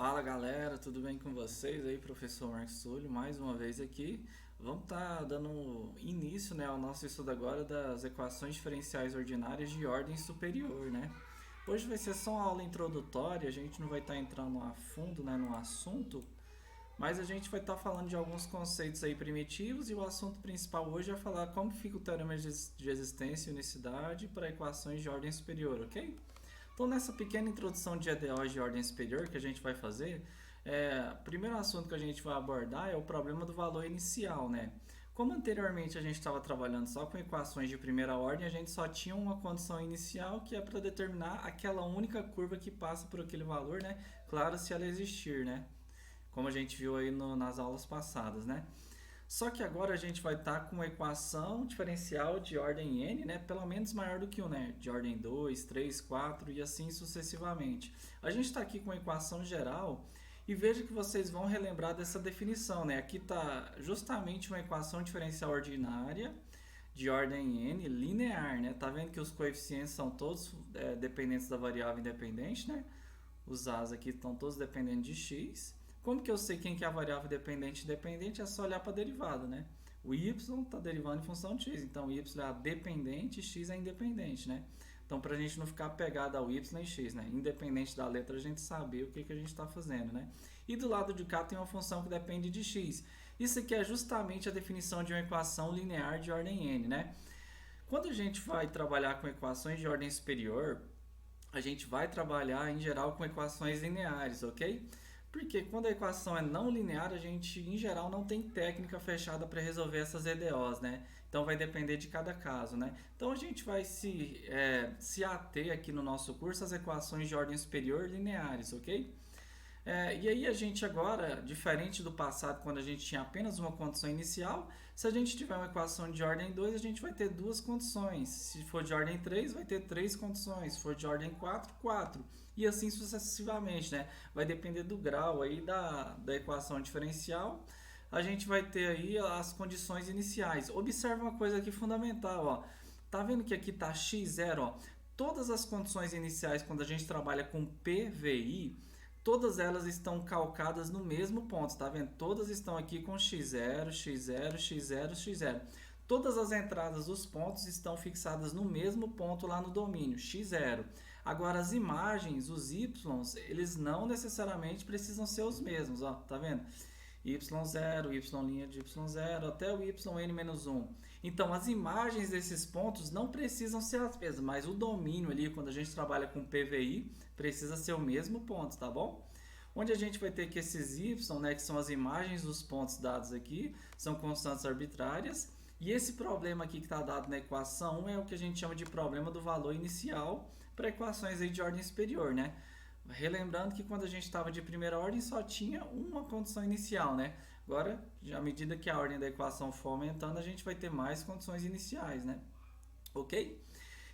Fala galera, tudo bem com vocês aí, professor Marcos Túlio, mais uma vez aqui. Vamos estar dando início, né, ao nosso estudo agora das equações diferenciais ordinárias de ordem superior, né? Hoje vai ser só uma aula introdutória, a gente não vai estar entrando a fundo, né, no assunto, mas a gente vai estar falando de alguns conceitos aí primitivos e o assunto principal hoje é falar como fica o teorema de existência e unicidade para equações de ordem superior, ok? Então, nessa pequena introdução de EDOs de ordem superior que a gente vai fazer, o primeiro assunto que a gente vai abordar é o problema do valor inicial, né? Como anteriormente a gente estava trabalhando só com equações de primeira ordem, a gente só tinha uma condição inicial que é para determinar aquela única curva que passa por aquele valor, né? Claro, se ela existir, né? Como a gente viu aí nas aulas passadas, né? Só que agora a gente vai estar com uma equação diferencial de ordem n, né? Pelo menos maior do que 1, né? De ordem 2, 3, 4 e assim sucessivamente. A gente está aqui com uma equação geral e veja que vocês vão relembrar dessa definição, né? Aqui está justamente uma equação diferencial ordinária de ordem n linear, né? Tá vendo que os coeficientes são todos dependentes da variável independente, né? Os a's aqui estão todos dependentes de x. Como que eu sei quem que é a variável dependente e independente? É só olhar para a derivada, né? O y está derivando em função de x, então y é dependente e x é independente, né? Então, para a gente não ficar apegado ao y e x, né? Independente da letra, a gente saber o que a gente está fazendo, né? E do lado de cá tem uma função que depende de x. Isso aqui é justamente a definição de uma equação linear de ordem n, né? Quando a gente vai trabalhar com equações de ordem superior, a gente vai trabalhar em geral com equações lineares, ok? Porque quando a equação é não linear, a gente, em geral, não tem técnica fechada para resolver essas EDOs, né? Então, vai depender de cada caso, né? Então, a gente vai se ater aqui no nosso curso às equações de ordem superior lineares, ok? E aí a gente agora, diferente do passado, quando a gente tinha apenas uma condição inicial, se a gente tiver uma equação de ordem 2, a gente vai ter duas condições. Se for de ordem 3, vai ter três condições. Se for de ordem 4, 4. E assim sucessivamente, né? Vai depender do grau aí da equação diferencial. A gente vai ter aí as condições iniciais. Observe uma coisa aqui fundamental, ó. Tá vendo que aqui tá x0, ó? Todas as condições iniciais, quando a gente trabalha com PVI, todas elas estão calcadas no mesmo ponto, tá vendo? Todas estão aqui com x0, x0, x0, x0. Todas as entradas dos pontos estão fixadas no mesmo ponto lá no domínio, x0. Agora, as imagens, os y's, eles não necessariamente precisam ser os mesmos, ó, tá vendo? y0, y' de y0, até o yn-1. Então, as imagens desses pontos não precisam ser as mesmas, mas o domínio ali, quando a gente trabalha com PVI, precisa ser o mesmo ponto, tá bom? Onde a gente vai ter que esses y, né, que são as imagens dos pontos dados aqui, são constantes arbitrárias, e esse problema aqui que está dado na equação 1 é o que a gente chama de problema do valor inicial para equações aí de ordem superior, né? Relembrando que quando a gente estava de primeira ordem só tinha uma condição inicial, né? Agora, à medida que a ordem da equação for aumentando, a gente vai ter mais condições iniciais, né? Ok?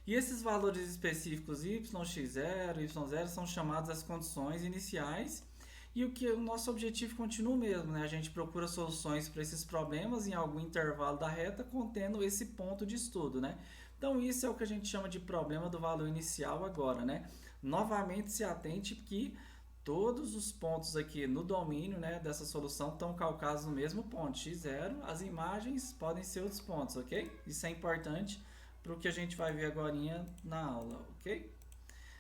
E esses valores específicos y, x0, y0 são chamados as condições iniciais e o nosso objetivo continua o mesmo, né? A gente procura soluções para esses problemas em algum intervalo da reta contendo esse ponto de estudo, né? Então, isso é o que a gente chama de problema do valor inicial agora, né? Novamente, se atente que todos os pontos aqui no domínio, né, dessa solução estão calcados no mesmo ponto, x0. As imagens podem ser outros pontos, ok? Isso é importante para o que a gente vai ver agora na aula, ok?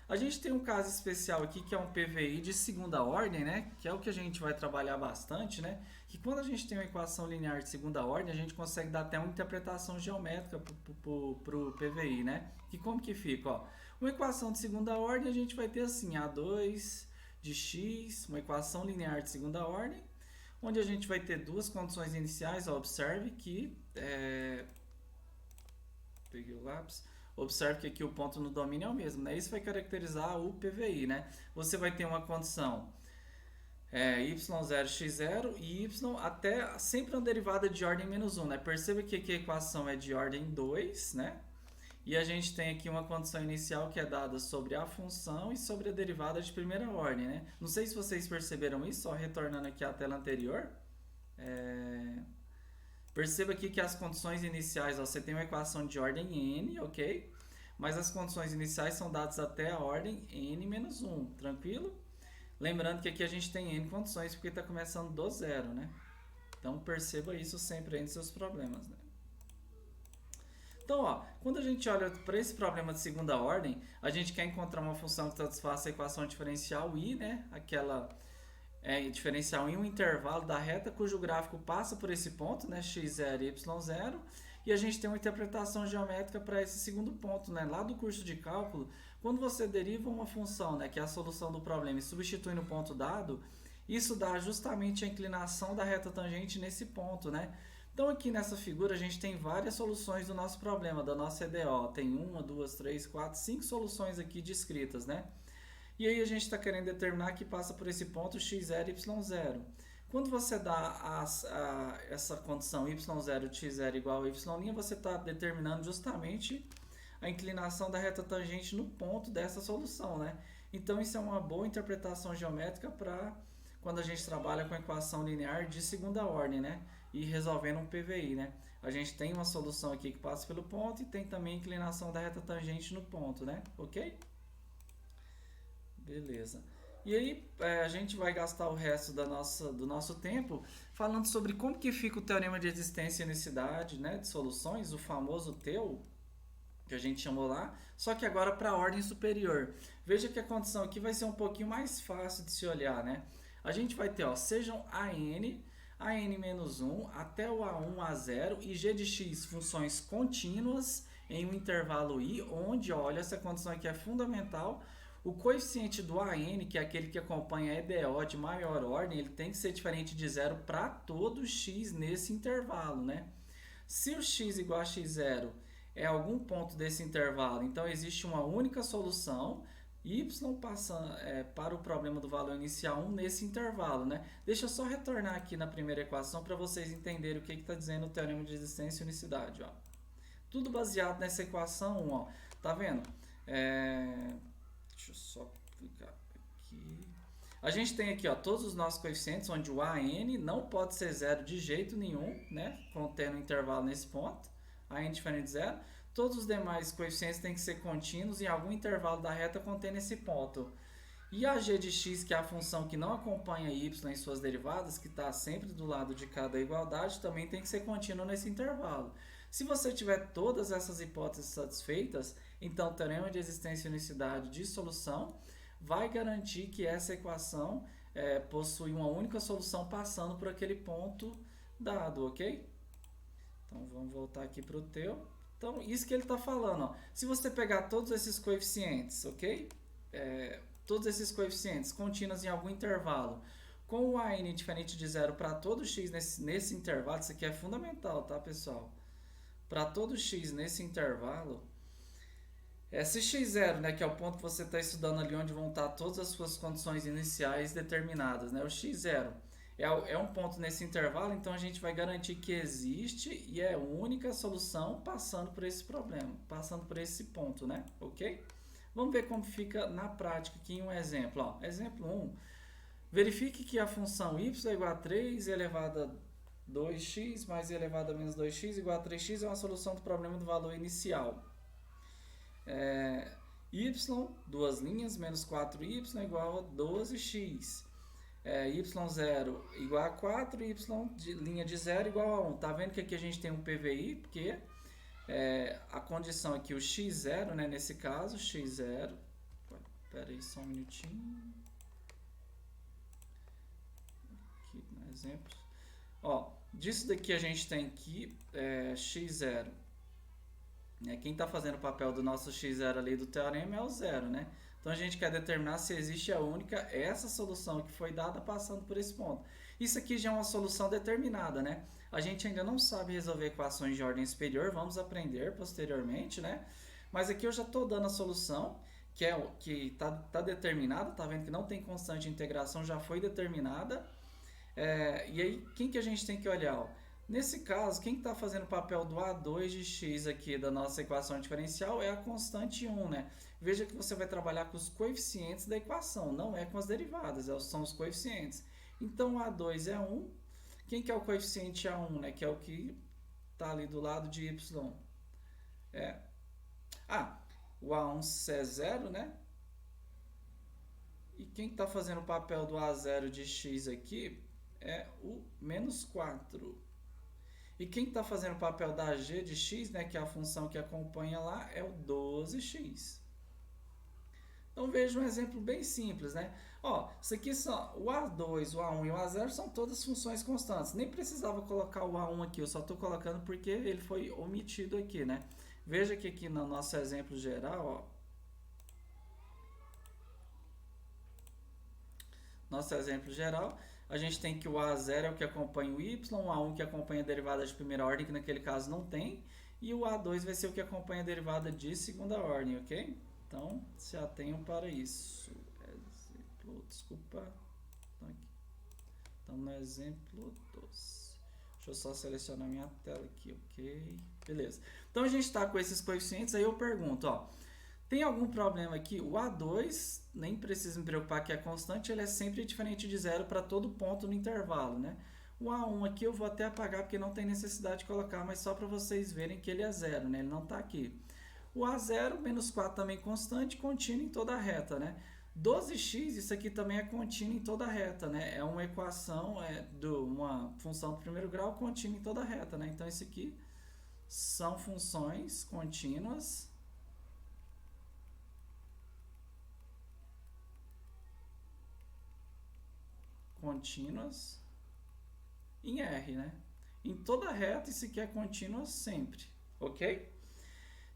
A gente tem um caso especial aqui que é um PVI de segunda ordem, né? Que é o que a gente vai trabalhar bastante, né? Que quando a gente tem uma equação linear de segunda ordem, a gente consegue dar até uma interpretação geométrica para o PVI, né? Que como que fica? Ó, uma equação de segunda ordem a gente vai ter assim, A2 de x, uma equação linear de segunda ordem, onde a gente vai ter duas condições iniciais. Ó, observe que... peguei o lápis. Observe que aqui o ponto no domínio é o mesmo, né? Isso vai caracterizar o PVI, né? Você vai ter uma condição y0, x0 e y até sempre uma derivada de ordem menos 1, né? Perceba que aqui a equação é de ordem 2, né? E a gente tem aqui uma condição inicial que é dada sobre a função e sobre a derivada de primeira ordem, né? Não sei se vocês perceberam isso, só retornando aqui à tela anterior. Perceba aqui que as condições iniciais, ó, você tem uma equação de ordem n, ok? Mas as condições iniciais são dadas até a ordem n menos 1, tranquilo? Lembrando que aqui a gente tem N condições porque está começando do zero, né? Então perceba isso sempre em seus problemas, né? Então, ó, quando a gente olha para esse problema de segunda ordem, a gente quer encontrar uma função que satisfaça a equação diferencial I, né? Aquela diferencial em um intervalo da reta cujo gráfico passa por esse ponto, né? x0 e y0. E a gente tem uma interpretação geométrica para esse segundo ponto, né? Lá do curso de cálculo, quando você deriva uma função, né, que é a solução do problema, e substitui no ponto dado, isso dá justamente a inclinação da reta tangente nesse ponto, né? Então aqui nessa figura a gente tem várias soluções do nosso problema, da nossa EDO. Tem uma, duas, três, quatro, cinco soluções aqui descritas, né? E aí a gente está querendo determinar que passa por esse ponto x0 e y0. Quando você dá essa condição y0 de x0 igual a y', você está determinando justamente a inclinação da reta tangente no ponto dessa solução, né? Então isso é uma boa interpretação geométrica para quando a gente trabalha com equação linear de segunda ordem, né? E resolvendo um PVI, né? A gente tem uma solução aqui que passa pelo ponto e tem também a inclinação da reta tangente no ponto, né? Ok? Beleza. E aí a gente vai gastar o resto do nosso tempo falando sobre como que fica o teorema de existência e unicidade, né, de soluções, o famoso TEU, que a gente chamou lá, só que agora para a ordem superior. Veja que a condição aqui vai ser um pouquinho mais fácil de se olhar, né? A gente vai ter, ó, sejam an-1 até o a1, a0 e g de x funções contínuas em um intervalo i, onde, olha, essa condição aqui é fundamental. O coeficiente do AN, que é aquele que acompanha a EDO de maior ordem, ele tem que ser diferente de zero para todo x nesse intervalo, né? Se o x igual a x0 é algum ponto desse intervalo, então existe uma única solução, y passando para o problema do valor inicial 1 nesse intervalo, né? Deixa eu só retornar aqui na primeira equação para vocês entenderem o que está dizendo o teorema de existência e unicidade, ó. Tudo baseado nessa equação 1, ó. Tá vendo? Deixa eu só clicar aqui. A gente tem aqui, ó, todos os nossos coeficientes, onde o AN não pode ser zero de jeito nenhum, né? Contendo um intervalo nesse ponto. AN diferente de zero. Todos os demais coeficientes têm que ser contínuos em algum intervalo da reta contendo esse ponto. E a g de x, que é a função que não acompanha y em suas derivadas, que está sempre do lado de cada igualdade, também tem que ser contínua nesse intervalo. Se você tiver todas essas hipóteses satisfeitas, então o teorema de existência e unicidade de solução vai garantir que essa equação possui uma única solução passando por aquele ponto dado, ok? Então vamos voltar aqui para o teu. Então isso que ele está falando, ó. Se você pegar todos esses coeficientes, ok? Todos esses coeficientes contínuos em algum intervalo, com o AN diferente de zero para todo x nesse intervalo, isso aqui é fundamental, tá, pessoal? Para todo x nesse intervalo, esse x0, né, que é o ponto que você está estudando ali, onde vão estar todas as suas condições iniciais determinadas, né? O x0 é um ponto nesse intervalo, então a gente vai garantir que existe e é a única solução passando por esse problema, passando por esse ponto, né? Ok? Vamos ver como fica na prática aqui em um exemplo. Ó. Exemplo 1. Verifique que a função y é igual a 3 elevado a 2x mais i elevado a menos 2x igual a 3x é uma solução do problema do valor inicial. Y, duas linhas, menos 4y igual a 12x. Y0 igual a 4, y linha de 0 igual a 1. Tá vendo que aqui a gente tem um PVI, porque a condição aqui, o x0, né, nesse caso, x0, espera aí só um minutinho, aqui no exemplo, ó, disso daqui a gente tem aqui x0, né, quem está fazendo o papel do nosso x0 ali do teorema é o zero, né, então a gente quer determinar se existe a única, essa solução que foi dada passando por esse ponto. Isso aqui já é uma solução determinada, né? A gente ainda não sabe resolver equações de ordem superior, vamos aprender posteriormente, né? Mas aqui eu já estou dando a solução, que tá determinada, tá vendo que não tem constante de integração, já foi determinada. E aí, quem que a gente tem que olhar? Ó? Nesse caso, quem está fazendo o papel do A2 de x aqui da nossa equação diferencial é a constante 1, né? Veja que você vai trabalhar com os coeficientes da equação, não é com as derivadas, são os coeficientes. Então, A2 é 1. Quem que é o coeficiente A1, né? Que é o que está ali do lado de y. O A1 é 0, né? E quem está fazendo o papel do A0 de x aqui é o menos 4. E quem está fazendo o papel da g de x, né, que é a função que acompanha lá, é o 12x. Então veja um exemplo bem simples, né? Ó, isso aqui são o A2, o A1 e o A0 são todas funções constantes. Nem precisava colocar o A1 aqui, eu só estou colocando porque ele foi omitido aqui, né? Veja que aqui no nosso exemplo geral, ó, nosso exemplo geral, a gente tem que o A0 é o que acompanha o Y, o A1 que acompanha a derivada de primeira ordem, que naquele caso não tem, e o A2 vai ser o que acompanha a derivada de segunda ordem, ok? Então, se atenham para isso. Exemplo, desculpa. Então, no exemplo 2. Deixa eu só selecionar minha tela aqui, ok? Beleza. Então, a gente está com esses coeficientes, aí eu pergunto, ó, tem algum problema aqui? O A2, nem precisa me preocupar que é constante, ele é sempre diferente de zero para todo ponto no intervalo, né? O A1 aqui eu vou até apagar porque não tem necessidade de colocar, mas só para vocês verem que ele é zero, né? Ele não está aqui. O A0, menos 4 também constante, contínuo em toda a reta, né? 12x, isso aqui também é contínuo em toda a reta, né? É uma equação, uma função do primeiro grau contínua em toda a reta, né? Então, isso aqui são funções contínuas em R, né? Em toda a reta, isso aqui é contínuo sempre, ok?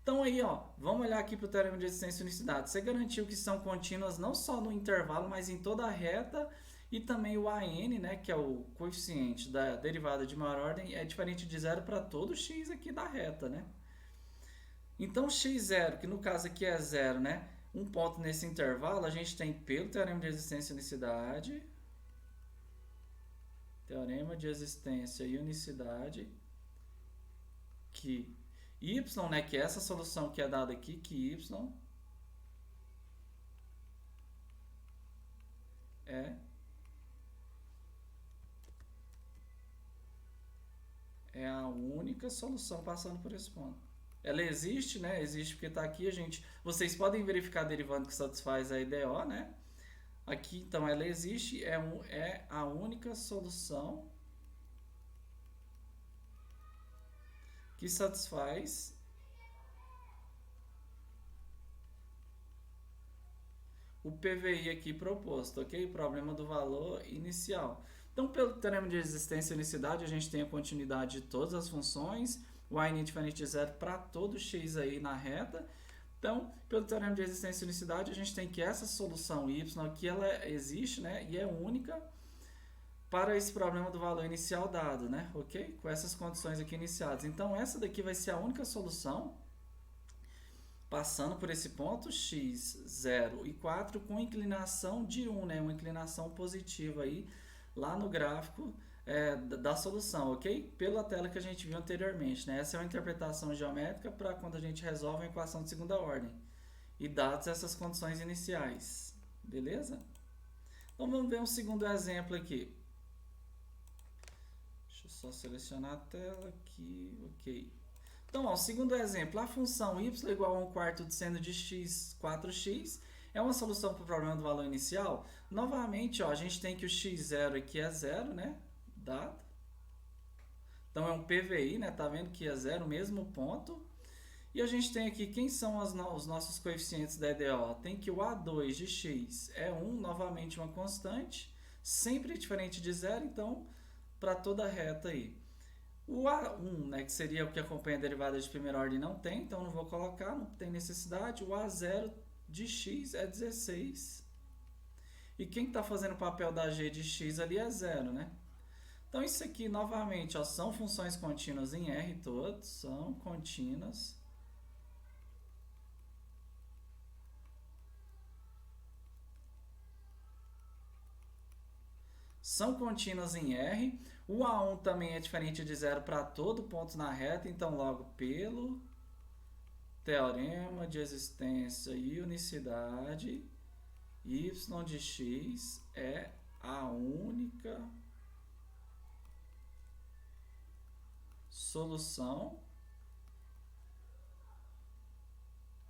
Então aí, ó, vamos olhar aqui para o teorema de existência e unicidade. Você garantiu que são contínuas não só no intervalo, mas em toda a reta, e também o AN, né, que é o coeficiente da derivada de maior ordem, é diferente de zero para todo x aqui da reta, né? Então x0, que no caso aqui é zero, né? Um ponto nesse intervalo, a gente tem pelo teorema de existência e unicidade, teorema de existência e unicidade, que y, né, que é essa solução que é dada aqui, que y é a única solução passando por esse ponto. Ela existe, né? Existe porque está aqui, vocês podem verificar a derivanda que satisfaz a IDO, né? Aqui, então, ela existe, é a única solução que satisfaz o PVI aqui proposto, ok? O problema do valor inicial. Então, pelo teorema de existência e unicidade, a gente tem a continuidade de todas as funções, o AN é diferente de zero para todo x aí na reta. Então, pelo teorema de existência e unicidade, a gente tem que essa solução y aqui, ela existe, né? E é única para esse problema do valor inicial dado, né? Ok? Com essas condições aqui iniciadas. Então, essa daqui vai ser a única solução passando por esse ponto x, 0 e 4 com inclinação de 1, né? Uma inclinação positiva aí lá no gráfico da solução, ok? Pela tela que a gente viu anteriormente, né? Essa é uma interpretação geométrica para quando a gente resolve uma equação de segunda ordem e dadas essas condições iniciais, beleza? Então vamos ver um segundo exemplo aqui. Deixa eu só selecionar a tela aqui, ok. Então, ó, segundo exemplo, a função y igual a 1/4 de seno de x, 4x, é uma solução para o problema do valor inicial. Novamente, ó, a gente tem que o x0 aqui é zero, né? Dado. Então, é um PVI, né? Tá vendo que é zero, mesmo ponto. E a gente tem aqui, quem são os nossos coeficientes da EDO? Tem que o A2 de x é 1, novamente uma constante, sempre diferente de zero, então, para toda a reta aí. O A1, né, que seria o que acompanha a derivada de primeira ordem, não tem, então não vou colocar, não tem necessidade. O A0 de x é 16. E quem está fazendo o papel da g de x ali é zero, né? Então, isso aqui, novamente, ó, são funções contínuas em R todos, são contínuas. São contínuas em R. O A1 também é diferente de zero para todo ponto na reta, então logo pelo teorema de existência e unicidade, y de x é a única solução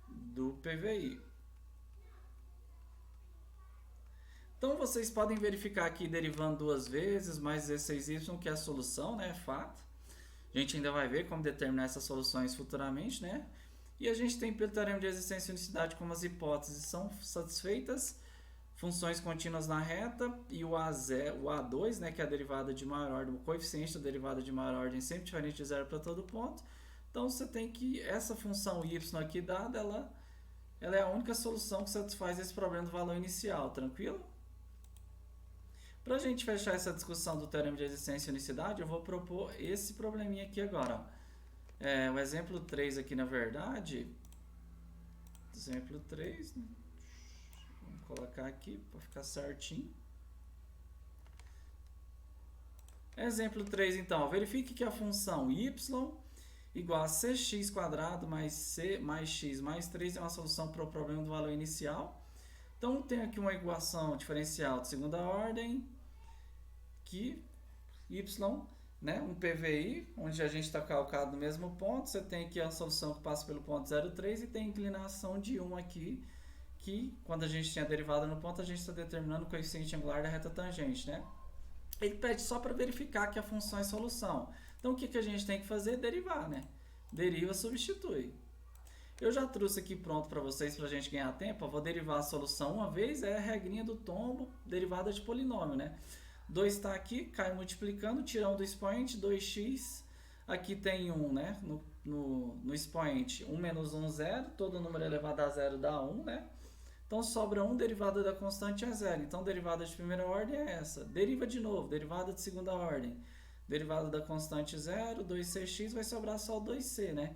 do PVI. Então vocês podem verificar aqui derivando duas vezes, mais 16y, que é a solução, né? Fato. A gente ainda vai ver como determinar essas soluções futuramente, né? E a gente tem pelo teorema de existência e unicidade como as hipóteses são satisfeitas, funções contínuas na reta e o A2, né, que é a derivada de maior ordem, o coeficiente da derivada de maior ordem sempre diferente de zero para todo ponto. Então você tem que, essa função y aqui dada, ela é a única solução que satisfaz esse problema do valor inicial, tranquilo? Para a gente fechar essa discussão do teorema de existência e unicidade, eu vou propor esse probleminha aqui agora. O exemplo 3 aqui, na verdade, exemplo 3, né? Vamos colocar aqui para ficar certinho. Exemplo 3, então, verifique que a função y igual a cx² mais c mais x mais 3 é uma solução para o problema do valor inicial. Então, tem aqui uma equação diferencial de segunda ordem, que y, né, um PVI, onde a gente está calcado no mesmo ponto, você tem aqui a solução que passa pelo ponto 0,3 e tem inclinação de 1 aqui, que quando a gente tinha derivada no ponto, a gente está determinando o coeficiente angular da reta tangente, né? Ele pede só para verificar que a função é solução. Então, o que a gente tem que fazer? Derivar, né? Deriva, substitui. Eu já trouxe aqui pronto para vocês, para a gente ganhar tempo. Eu vou derivar a solução uma vez, é a regrinha do tombo, derivada de polinômio, né? 2 está aqui, cai multiplicando, tira 1 do expoente, 2x. Aqui tem 1, né? No expoente, 1 menos 1, 0. Todo número elevado a 0 dá 1, né? Então, sobra 1, derivada da constante é 0. Então, derivada de primeira ordem é essa. Deriva de novo, derivada de segunda ordem. Derivada da constante 0, 2cx, vai sobrar só o 2c, né?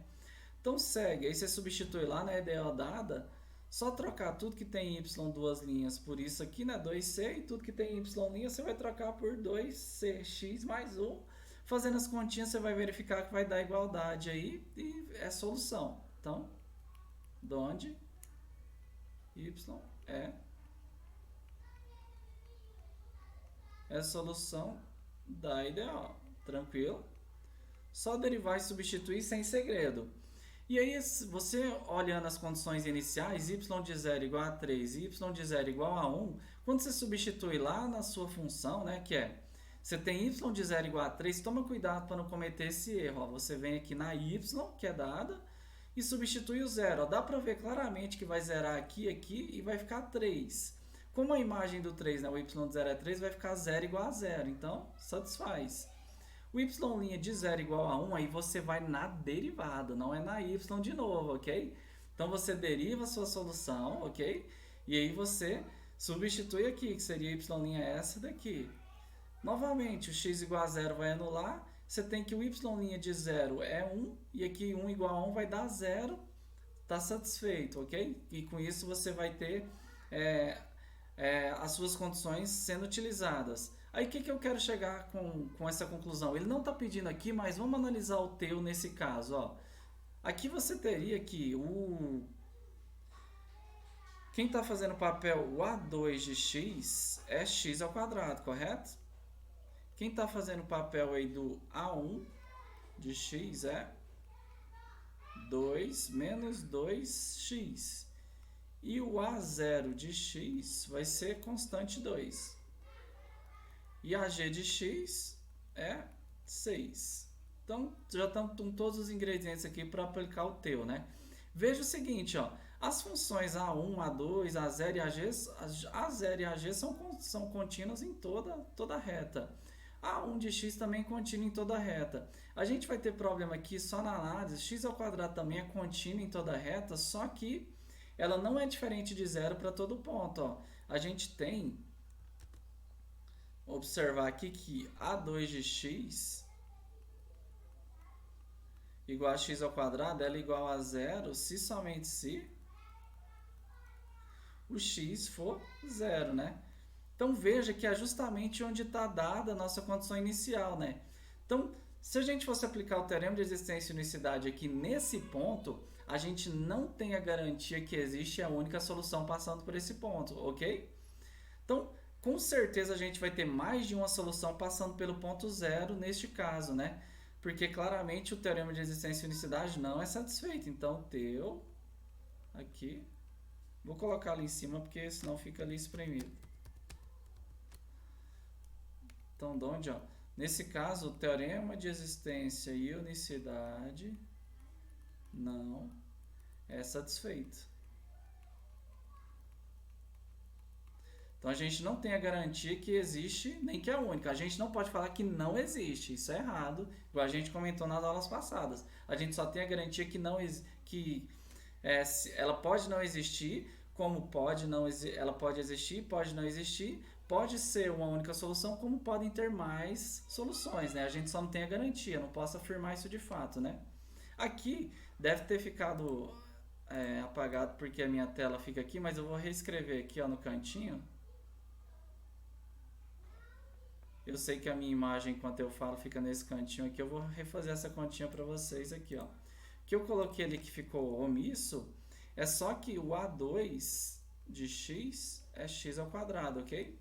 Então, segue. Aí você substitui lá na EDO dada, só trocar tudo que tem y duas linhas por isso aqui, né? 2c, e tudo que tem y linha você vai trocar por 2cx mais 1. Fazendo as continhas, você vai verificar que vai dar igualdade aí e é solução. Então, donde y é a solução da ideal. Tranquilo? Só derivar e substituir sem segredo. E aí, você olhando as condições iniciais, y de 0 igual a 3 e y de 0 igual a 1, quando você substitui lá na sua função, né, que é, você tem y de 0 igual a 3, toma cuidado para não cometer esse erro. Ó. Você vem aqui na y, que é dada, e substitui o 0. Ó. Dá para ver claramente que vai zerar aqui e vai ficar 3. Como a imagem do 3, né, o y de 0 é 3, vai ficar 0 igual a 0. Então, satisfaz. O y' de 0 igual a 1, aí você vai na derivada, não é na y de novo, ok? Então, você deriva a sua solução, ok? E aí você substitui aqui, que seria y' essa daqui. Novamente, o x igual a 0 vai anular, você tem que o y' de 0 é 1, e aqui 1 igual a 1 vai dar 0, está satisfeito, ok? E com isso você vai ter as suas condições sendo utilizadas. Aí o que eu quero chegar com essa conclusão? Ele não está pedindo aqui, mas vamos analisar o teu nesse caso. Ó. Aqui você teria que quem está fazendo o papel o A2 de x é x ao quadrado, correto? Quem está fazendo o papel aí do A1 de x é 2 menos 2x. E o A0 de x vai ser constante 2. E a g de x é 6. Então, já estão com todos os ingredientes aqui para aplicar o teu, né? Veja o seguinte, ó. As funções A1, A2, A0 e AG, A0 e AG são contínuas em toda a reta. A1 de x também é contínuo em toda a reta. A gente vai ter problema aqui só na análise. X ao quadrado também é contínuo em toda a reta, só que ela não é diferente de zero para todo ponto, ó. A gente tem... observar aqui que A2 de x igual a x ao quadrado, ela é igual a 0 se somente se o x for 0, né? Então, veja que é justamente onde está dada a nossa condição inicial, né? Então, se a gente fosse aplicar o teorema de existência e unicidade aqui nesse ponto, a gente não tem a garantia que existe a única solução passando por esse ponto, ok? Então, com certeza a gente vai ter mais de uma solução passando pelo ponto 0 neste caso, né? Porque claramente o teorema de existência e unicidade não é satisfeito. Então, teu aqui, vou colocar ali em cima porque senão fica ali espremido. Então, de onde, ó? Nesse caso, o teorema de existência e unicidade não é satisfeito. Então, a gente não tem a garantia que existe, nem que é única. A gente não pode falar que não existe. Isso é errado, igual a gente comentou nas aulas passadas. A gente só tem a garantia que não que ela pode não existir, como pode não ela pode existir, pode não existir, pode ser uma única solução, como podem ter mais soluções, né? A gente só não tem a garantia, não posso afirmar isso de fato, né? Aqui deve ter ficado apagado porque a minha tela fica aqui, mas eu vou reescrever aqui, ó, no cantinho. Eu sei que a minha imagem, enquanto eu falo, fica nesse cantinho aqui. Eu vou refazer essa continha para vocês aqui, ó. O que eu coloquei ali que ficou omisso é só que o A2 de x é x ao quadrado, ok?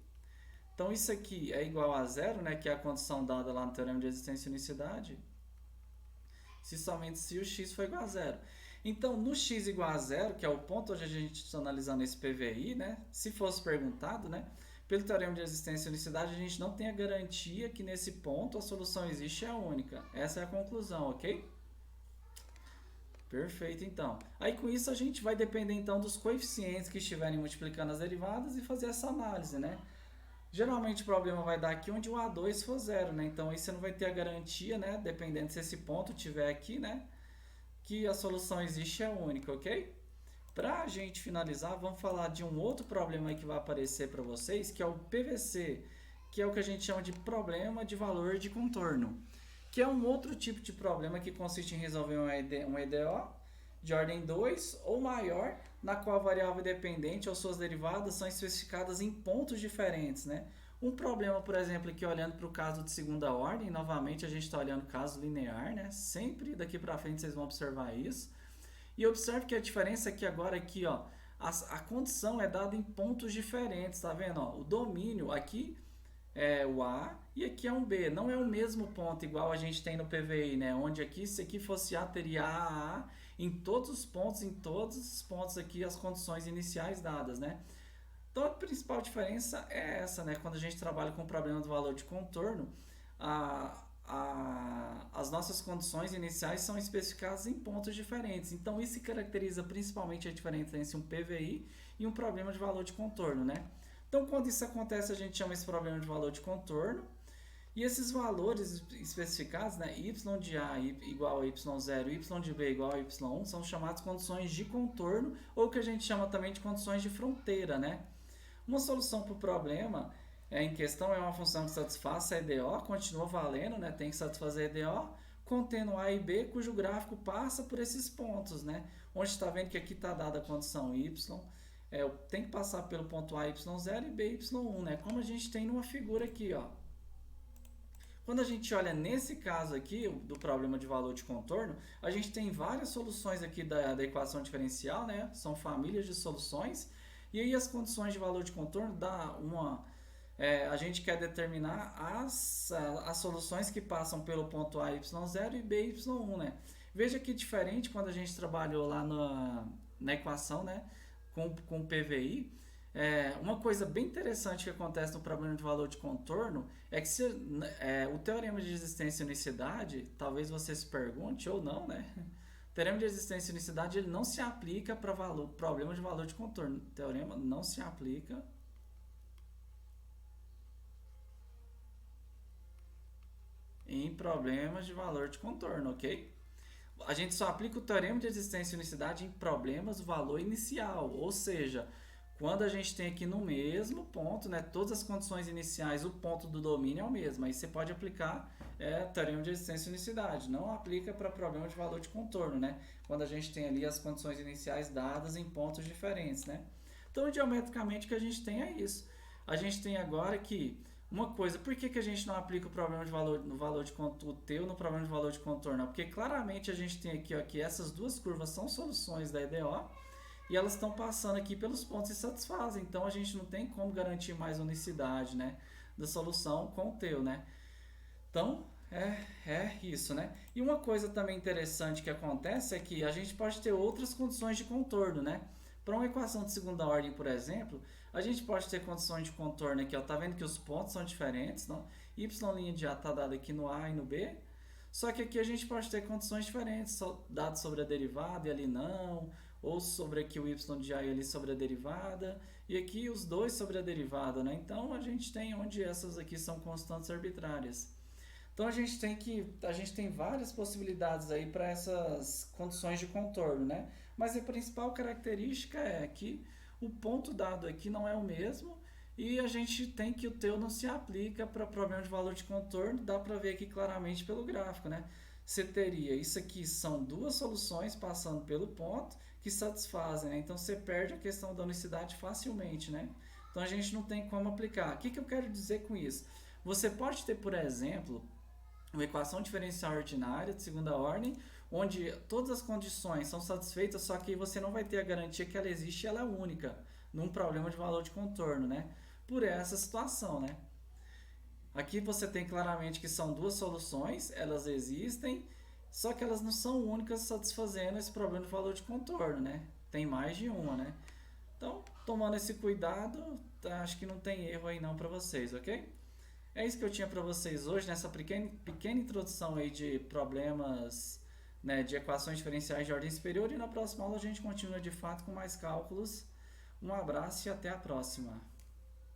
Então isso aqui é igual a zero, né, que é a condição dada lá no teorema de existência e unicidade, se somente se o x for igual a zero. Então, no x igual a zero, que é o ponto onde a gente está analisando esse PVI, né, se fosse perguntado, né, pelo teorema de existência e unicidade, a gente não tem a garantia que nesse ponto a solução existe e é única. Essa é a conclusão, ok? Perfeito, então. Aí com isso a gente vai depender então dos coeficientes que estiverem multiplicando as derivadas e fazer essa análise, né? Geralmente o problema vai dar aqui onde o A2 for zero, né? Então aí você não vai ter a garantia, né? Dependendo se esse ponto tiver aqui, né? Que a solução existe e é única, ok? Para a gente finalizar, vamos falar de um outro problema aí que vai aparecer para vocês, que é o PVC, que é o que a gente chama de problema de valor de contorno, que é um outro tipo de problema que consiste em resolver um EDO de ordem 2 ou maior, na qual a variável dependente ou suas derivadas são especificadas em pontos diferentes, né? Um problema, por exemplo, aqui olhando para o caso de segunda ordem, novamente a gente está olhando caso linear, né? Sempre daqui para frente vocês vão observar isso. E observe que a diferença é que agora aqui, ó, a condição é dada em pontos diferentes, tá vendo? Ó, o domínio aqui é o A e aqui é um B. Não é o mesmo ponto igual a gente tem no PVI, né? Onde aqui, se aqui fosse A, teria A em todos os pontos aqui as condições iniciais dadas, né? Então a principal diferença é essa, né? Quando a gente trabalha com o problema do valor de contorno, as nossas condições iniciais são especificadas em pontos diferentes. Então isso caracteriza principalmente a diferença entre um PVI e um problema de valor de contorno, né? Então quando isso acontece a gente chama esse problema de valor de contorno. E esses valores especificados, né, y de A igual a y0, y de B igual a y1, são chamadas condições de contorno, ou que a gente chama também de condições de fronteira, né? Uma solução para o problema em questão é uma função que satisfaça a EDO, continua valendo, né? Tem que satisfazer a EDO, contendo A e B, cujo gráfico passa por esses pontos, né? Onde está vendo que aqui está dada a condição y, tem que passar pelo ponto A, y0 e B, y1, né? Como a gente tem numa figura aqui, ó. Quando a gente olha nesse caso aqui, do problema de valor de contorno, a gente tem várias soluções aqui da equação diferencial, né? São famílias de soluções. E aí as condições de valor de contorno dá uma... a gente quer determinar as soluções que passam pelo ponto A, y0 e B, y1, né? Veja que diferente quando a gente trabalhou lá na equação, né? Com o PVI. Uma coisa bem interessante que acontece no problema de valor de contorno é que o teorema de existência e unicidade, talvez você se pergunte ou não, né? O teorema de existência e unicidade ele não se aplica para problema de valor de contorno. O teorema não se aplica em problemas de valor de contorno, ok? A gente só aplica o teorema de existência e unicidade em problemas do valor inicial, ou seja, quando a gente tem aqui no mesmo ponto, né, todas as condições iniciais, o ponto do domínio é o mesmo. Aí você pode aplicar teorema de existência e unicidade. Não aplica para problema de valor de contorno, né? Quando a gente tem ali as condições iniciais dadas em pontos diferentes, né? Então, geometricamente, o que a gente tem é isso. A gente tem agora que uma coisa, por que a gente não aplica o problema de valor no valor de contorno, o teu no problema de valor de contorno? Porque claramente a gente tem aqui, ó, que essas duas curvas são soluções da EDO. E elas estão passando aqui pelos pontos e satisfazem. Então a gente não tem como garantir mais unicidade, né, da solução com o teu, né? Então é isso, né? E uma coisa também interessante que acontece é que a gente pode ter outras condições de contorno, né? Para uma equação de segunda ordem, por exemplo, a gente pode ter condições de contorno aqui, ó, tá vendo que os pontos são diferentes, não?